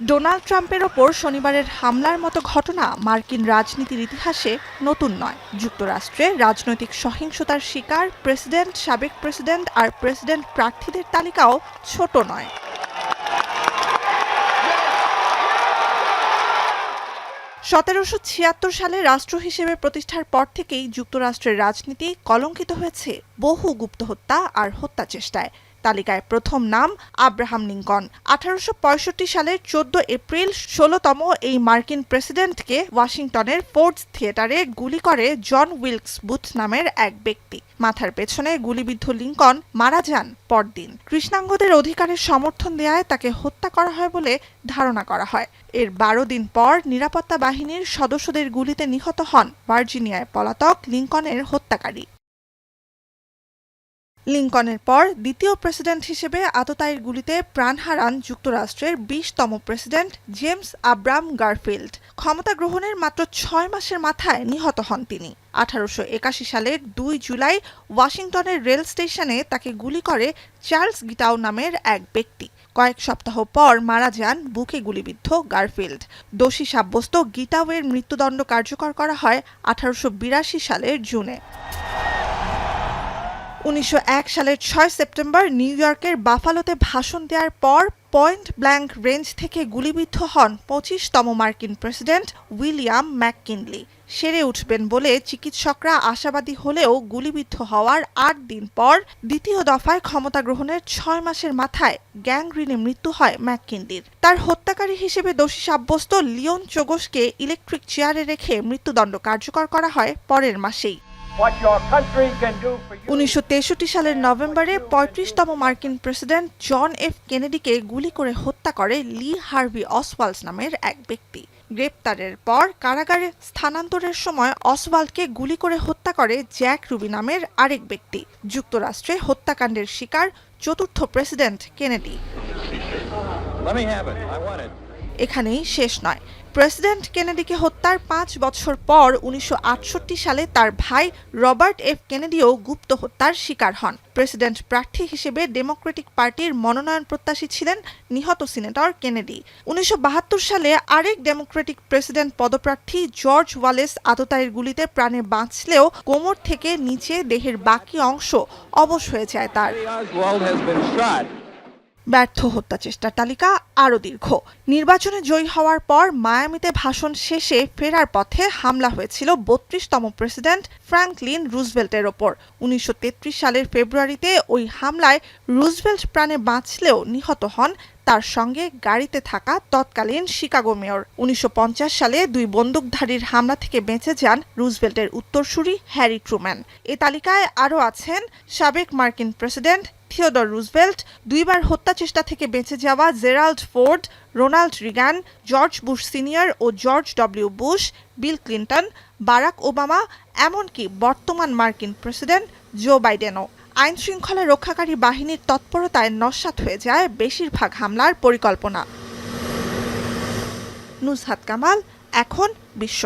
Donald ট্রাম্পের ওপর শনিবারের হামলার মতো ঘটনা মার্কিন রাজনীতির ইতিহাসে নতুন নয়। যুক্তরাষ্ট্রে রাজনৈতিক সহিংসতার শিকার প্রেসিডেন্ট, সাবেক প্রেসিডেন্ট আর প্রেসিডেন্ট প্রার্থীদের তালিকাও ছোট নয়। 1776 সালে রাষ্ট্র হিসেবে প্রতিষ্ঠার পর থেকেই যুক্তরাষ্ট্রের রাজনীতি কলঙ্কিত হয়েছে বহু গুপ্ত হত্যা আর হত্যা চেষ্টায়। তালিকায় প্রথম নাম আব্রাহাম লিংকন। 1865 সালের 14 এপ্রিল 16তম এই মার্কিন প্রেসিডেন্টকে ওয়াশিংটনের ফোর্ডস থিয়েটারে গুলি করে জন উইলকস বুথ নামের এক ব্যক্তি। মাথার পেছনে গুলিবিদ্ধ লিংকন মারা যান পরদিন। কৃষ্ণাঙ্গদের অধিকারের সমর্থন দেয়ায় তাকে হত্যা করা হয় বলে ধারণা করা হয়। এর 12 দিন পর নিরাপত্তা বাহিনীর সদস্যদের গুলিতে নিহত হন ভার্জিনিয়ায় পলাতক লিংকনের হত্যাকারী। লিংকনের পর দ্বিতীয় প্রেসিডেন্ট হিসেবে আততায়ীর গুলিতে প্রাণ হারান যুক্তরাষ্ট্রের 20তম প্রেসিডেন্ট জেমস আব্রাম গারফিল্ড। ক্ষমতা গ্রহণের মাত্র 6 মাসের মাথায় নিহত হন তিনি। 1881 সালের 2 জুলাই ওয়াশিংটনের রেল স্টেশনে তাকে গুলি করে চার্লস গিটাউ নামের এক ব্যক্তি। কয়েক সপ্তাহ পর মারা যান বুকে গুলিবিদ্ধ গারফিল্ড। দোষী সাব্যস্ত গিটাউয়ের মৃত্যুদণ্ড কার্যকর করা হয় 1882 সালের জুনে। 1901 সালের 6 সেপ্টেম্বর নিউ ইয়র্কের বাফালোতে ভাষণ দেওয়ার পর পয়েন্ট ব্ল্যাঙ্ক রেঞ্জ থেকে গুলিবিদ্ধ হন 25তম মার্কিন প্রেসিডেন্ট উইলিয়াম ম্যাককিনলি। সেরে উঠবেন বলে চিকিৎসকরা আশাবাদী হলেও গুলিবিদ্ধ হওয়ার 8 দিন পর দ্বিতীয় দফায় ক্ষমতা গ্রহণের 6 মাসের মাথায় গ্যাংগ্রিনে মৃত্যু হয় ম্যাককিনলির। তার হত্যাকারী হিসেবে দোষী সাব্যস্ত লিওন চোগসকে ইলেকট্রিক চেয়ারে রেখে মৃত্যুদণ্ড কার্যকর করা হয় পরের মাসেই। 1963 সালের নভেম্বরে 35তম মার্কিন প্রেসিডেন্ট জন এফ কেনেডিকে গুলি করে হত্যা করে লি হার্ভি অসওয়াল্ড নামের এক ব্যক্তি। গ্রেপ্তারের পর কারাগারে স্থানান্তরের সময় অসওয়াল্ডকে গুলি করে হত্যা করে জ্যাক রুবি নামের আরেক ব্যক্তি। যুক্তরাষ্ট্রে হত্যাকাণ্ডের শিকার চতুর্থ প্রেসিডেন্ট কেনেডি। এখানেই শেষ নয়। প্রেসিডেন্ট কেনেডিকে হত্যার 5 বছর পর 1968 সালে তার ভাই রবার্ট এফ কেনেডিও গুপ্ত হত্যার শিকার হন। প্রেসিডেন্ট প্রার্থী হিসেবে ডেমোক্রেটিক পার্টির মনোনয়ন প্রত্যাশী ছিলেন নিহত সিনেটর কেনেডি। 1972 সালে আরেক ডেমোক্রেটিক প্রেসিডেন্ট পদপ্রার্থী জর্জ ওয়ালেস আততায়ীর গুলিতে প্রাণে বাঁচলেও কোমর থেকে নিচে দেহের বাকি অংশ অবশ হয়ে যায় তার। ব্যর্থ হত্যা চেষ্টার তালিকা আরও দীর্ঘ। নির্বাচনে জয়ী হওয়ার পর মায়ামিতে ভাষণ শেষে ফেরার পথে হামলা হয়েছিল 32তম প্রেসিডেন্ট ফ্র্যাঙ্কলিন রুজভেল্টের ওপর। 1933 সালের ফেব্রুয়ারিতে ওই হামলায় রুজভেল্ট প্রাণে বাঁচলেও নিহত হন তার সঙ্গে গাড়িতে থাকা তৎকালীন শিকাগো মেয়র। 1950 সালে 2 বন্দুকধারীর হামলা থেকে বেঁচে যান রুজভেল্টের উত্তরসূরি হ্যারি ট্রুম্যান। এ তালিকায় আরও আছেন সাবেক মার্কিন প্রেসিডেন্ট থিওডর রুজভেল্ট, 2 বার হত্যা চেষ্টা থেকে বেঁচে যাওয়া Gerald Ford, Ronald Reagan, George Bush senior ও George W Bush, Bill Clinton, Barack Obama, এমনকি বর্তমান মার্কিন প্রেসিডেন্ট জো বাইডেনও। আইন শৃঙ্খলা রক্ষাকারী বাহিনীর তৎপরতায় নস্যাৎ হয়ে যায় বেশিরভাগ হামলার পরিকল্পনা। নুসহাত কামাল, এখন বিশ্ব।